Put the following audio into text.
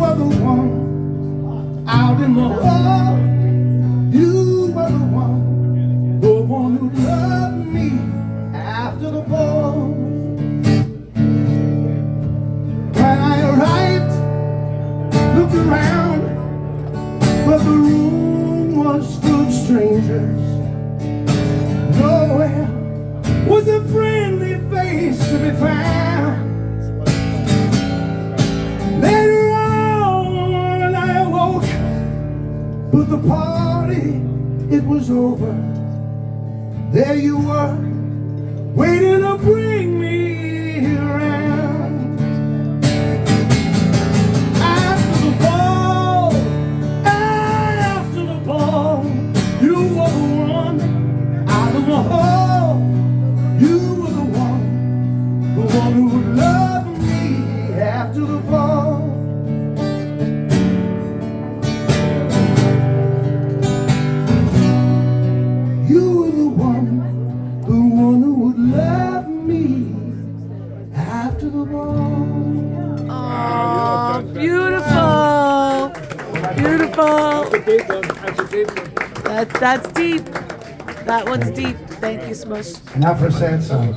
were the one out in the hall. You were the one who loved me after the ball. When I arrived, looked around, but the room was full of strangers. Nowhere was a friendly face to be found. Later on I awoke, but the party, it was over. There you were, waiting to bring me around. After the ball, you were the one out in the hall. You were the one who would love me after the ball. You were the one who would love me after the ball. Oh, beautiful, beautiful. That's deep. That one's deep. Thank you, Smush. Now for a sad song.